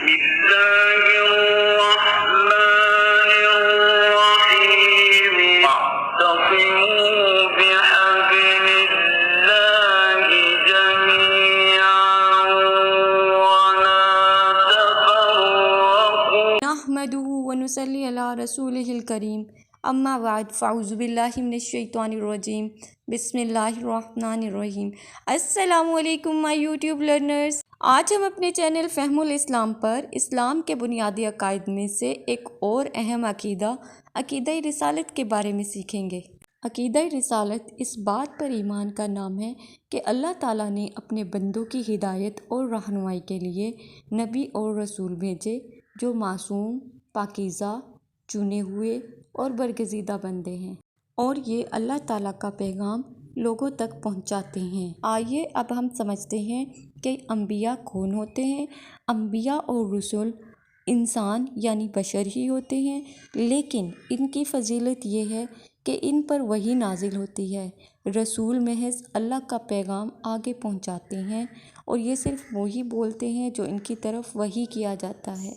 الله الرحمن الرحيم واعتصموا بحبل الله جميعا ولا تفرقوا نحمده ونصلي على رسوله الكريم اما بعد فاعوذ باللہ من الشیطان الرجیم بسم اللہ الرحمن الرحیم۔ السلام علیکم مائی یوٹیوب لرنرز۔ آج ہم اپنے چینل فہم الاسلام پر اسلام کے بنیادی عقائد میں سے ایک اور اہم عقیدہ رسالت کے بارے میں سیکھیں گے۔ عقیدہ رسالت اس بات پر ایمان کا نام ہے کہ اللہ تعالیٰ نے اپنے بندوں کی ہدایت اور رہنمائی کے لیے نبی اور رسول بھیجے جو معصوم، پاکیزہ، چنے ہوئے اور برگزیدہ بندے ہیں، اور یہ اللہ تعالیٰ کا پیغام لوگوں تک پہنچاتے ہیں۔ آئیے اب ہم سمجھتے ہیں کہ انبیاء کون ہوتے ہیں۔ انبیاء اور رسول انسان یعنی بشر ہی ہوتے ہیں، لیکن ان کی فضیلت یہ ہے کہ ان پر وحی نازل ہوتی ہے۔ رسول محض اللہ کا پیغام آگے پہنچاتے ہیں، اور یہ صرف وہی بولتے ہیں جو ان کی طرف وحی کیا جاتا ہے،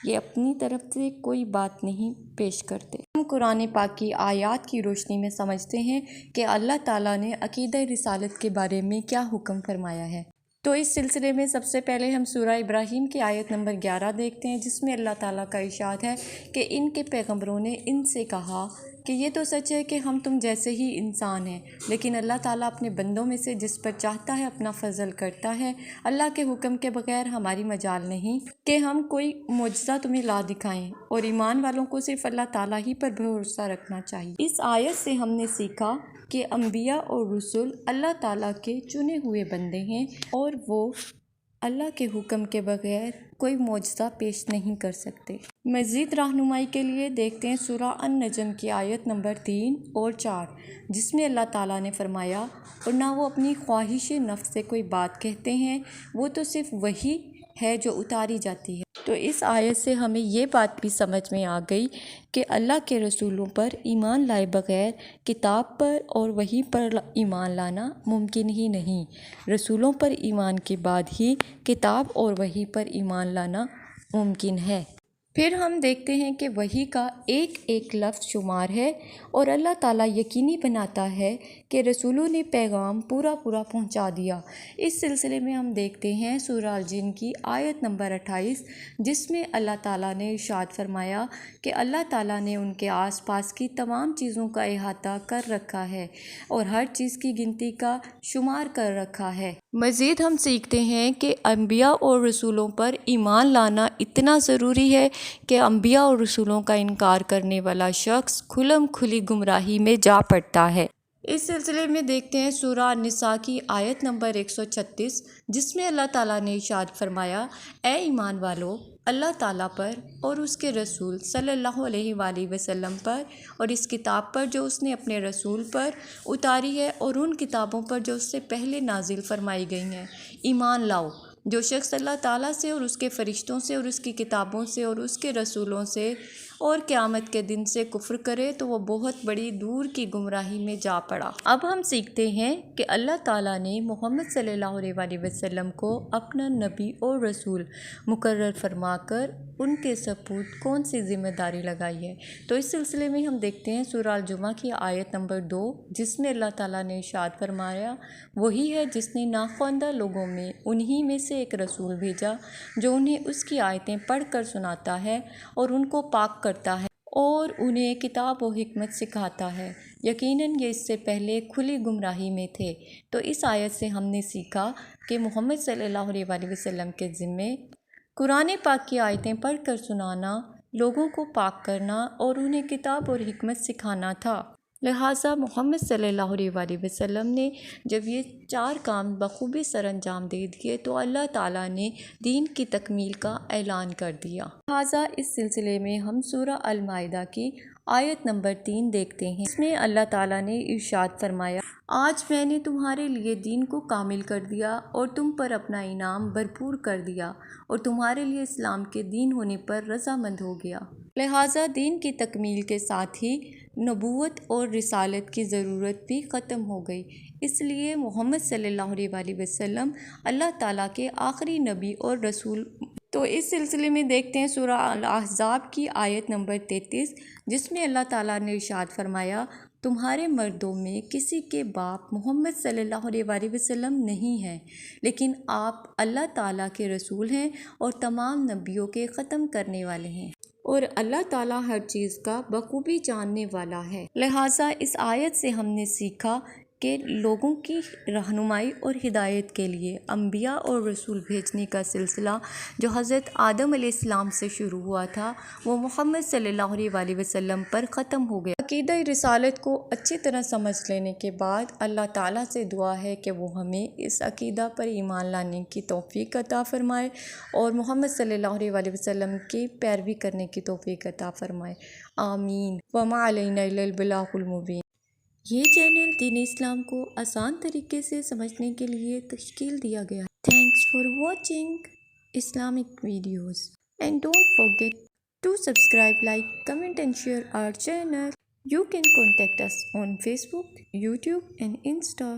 یہ اپنی طرف سے کوئی بات نہیں پیش کرتے۔ ہم قرآن پاک کی آیات کی روشنی میں سمجھتے ہیں کہ اللہ تعالیٰ نے عقیدہ رسالت کے بارے میں کیا حکم فرمایا ہے۔ تو اس سلسلے میں سب سے پہلے ہم سورہ ابراہیم کی آیت نمبر 11 دیکھتے ہیں، جس میں اللہ تعالیٰ کا ارشاد ہے کہ ان کے پیغمبروں نے ان سے کہا کہ یہ تو سچ ہے کہ ہم تم جیسے ہی انسان ہیں، لیکن اللہ تعالیٰ اپنے بندوں میں سے جس پر چاہتا ہے اپنا فضل کرتا ہے۔ اللہ کے حکم کے بغیر ہماری مجال نہیں کہ ہم کوئی معجزہ تمہیں لا دکھائیں، اور ایمان والوں کو صرف اللہ تعالیٰ ہی پر بھروسہ رکھنا چاہیے۔ اس آیت سے ہم نے سیکھا کہ انبیاء اور رسول اللہ تعالیٰ کے چنے ہوئے بندے ہیں، اور وہ اللہ کے حکم کے بغیر کوئی معجزہ پیش نہیں کر سکتے۔ مزید رہنمائی کے لیے دیکھتے ہیں سورہ النجم کی آیت نمبر 3 اور 4، جس میں اللہ تعالیٰ نے فرمایا، اور نہ وہ اپنی خواہش نفس سے کوئی بات کہتے ہیں، وہ تو صرف وحی ہے جو اتاری جاتی ہے۔ تو اس آیت سے ہمیں یہ بات بھی سمجھ میں آ گئی کہ اللہ کے رسولوں پر ایمان لائے بغیر کتاب پر اور وحی پر ایمان لانا ممکن ہی نہیں۔ رسولوں پر ایمان کے بعد ہی کتاب اور وحی پر ایمان لانا ممکن ہے۔ پھر ہم دیکھتے ہیں کہ وحی کا ایک ایک لفظ شمار ہے، اور اللہ تعالیٰ یقینی بناتا ہے کہ رسولوں نے پیغام پورا پہنچا دیا۔ اس سلسلے میں ہم دیکھتے ہیں سورہ الجن کی آیت نمبر 28، جس میں اللہ تعالیٰ نے ارشاد فرمایا کہ اللہ تعالیٰ نے ان کے آس پاس کی تمام چیزوں کا احاطہ کر رکھا ہے، اور ہر چیز کی گنتی کا شمار کر رکھا ہے۔ مزید ہم سیکھتے ہیں کہ انبیاء اور رسولوں پر ایمان لانا اتنا ضروری ہے کہ انبیاء اور رسولوں کا انکار کرنے والا شخص کھلم کھلی گمراہی میں جا پڑتا ہے۔ اس سلسلے میں دیکھتے ہیں سورہ النساء کی آیت نمبر 136، جس میں اللہ تعالیٰ نے ارشاد فرمایا، اے ایمان والو، اللہ تعالیٰ پر اور اس کے رسول صلی اللہ علیہ وآلہ وسلم پر اور اس کتاب پر جو اس نے اپنے رسول پر اتاری ہے، اور ان کتابوں پر جو اس سے پہلے نازل فرمائی گئی ہیں، ایمان لاؤ۔ جو شخص اللہ تعالیٰ سے اور اس کے فرشتوں سے اور اس کی کتابوں سے اور اس کے رسولوں سے اور قیامت کے دن سے کفر کرے تو وہ بہت بڑی دور کی گمراہی میں جا پڑا۔ اب ہم سیکھتے ہیں کہ اللہ تعالیٰ نے محمد صلی اللہ علیہ وآلہ وسلم کو اپنا نبی اور رسول مقرر فرما کر ان کے سپرد کون سی ذمہ داری لگائی ہے۔ تو اس سلسلے میں ہم دیکھتے ہیں سورہ الجمعہ کی آیت نمبر 2، جس میں اللہ تعالیٰ نے ارشاد فرمایا، وہی ہے جس نے ناخواندہ لوگوں میں انہی میں سے ایک رسول بھیجا جو انہیں اس کی آیتیں پڑھ کر سناتا ہے اور ان کو پاک کرتا ہے اور انہیں کتاب و حکمت سکھاتا ہے، یقیناً یہ اس سے پہلے کھلی گمراہی میں تھے۔ تو اس آیت سے ہم نے سیکھا کہ محمد صلی اللہ علیہ وآلہ وسلم کے ذمے قرآن پاک کی آیتیں پڑھ کر سنانا، لوگوں کو پاک کرنا اور انہیں کتاب اور حکمت سکھانا تھا۔ لہٰذا محمد صلی اللہ علیہ وآلہ وسلم نے جب یہ 4 کام بخوبی سر انجام دے دیے تو اللہ تعالیٰ نے دین کی تکمیل کا اعلان کر دیا۔ لہٰذا اس سلسلے میں ہم سورہ المائدہ کی آیت نمبر 3 دیکھتے ہیں، اس میں اللہ تعالیٰ نے ارشاد فرمایا، آج میں نے تمہارے لیے دین کو کامل کر دیا اور تم پر اپنا انعام بھرپور کر دیا، اور تمہارے لیے اسلام کے دین ہونے پر رضامند ہو گیا۔ لہٰذا دین کی تکمیل کے ساتھ ہی نبوت اور رسالت کی ضرورت بھی ختم ہو گئی۔ اس لیے محمد صلی اللہ علیہ وآلہ وسلم اللہ تعالیٰ کے آخری نبی اور رسول تو اس سلسلے میں دیکھتے ہیں سورہ الاحزاب کی آیت نمبر 33، جس میں اللہ تعالیٰ نے ارشاد فرمایا، تمہارے مردوں میں کسی کے باپ محمد صلی اللہ علیہ وآلہ وسلم نہیں ہیں، لیکن آپ اللہ تعالیٰ کے رسول ہیں اور تمام نبیوں کے ختم کرنے والے ہیں، اور اللہ تعالیٰ ہر چیز کا بخوبی جاننے والا ہے۔ لہٰذا اس آیت سے ہم نے سیکھا کہ لوگوں کی رہنمائی اور ہدایت کے لیے انبیاء اور رسول بھیجنے کا سلسلہ جو حضرت آدم علیہ السلام سے شروع ہوا تھا، وہ محمد صلی اللہ علیہ وآلہ وسلم پر ختم ہو گیا۔ عقیدہ رسالت کو اچھی طرح سمجھ لینے کے بعد اللہ تعالیٰ سے دعا ہے کہ وہ ہمیں اس عقیدہ پر ایمان لانے کی توفیق عطا فرمائے اور محمد صلی اللہ علیہ وآلہ وسلم کی پیروی کرنے کی توفیق عطا فرمائے، آمین۔ وما علینا الا البلاغ المبین۔ یہ چینل دین اسلام کو آسان طریقے سے سمجھنے کے لیے تشکیل دیا گیا ہے۔ Thanks for watching Islamic videos and don't forget to subscribe, like, comment and share our channel. You can contact us on Facebook, YouTube and Insta.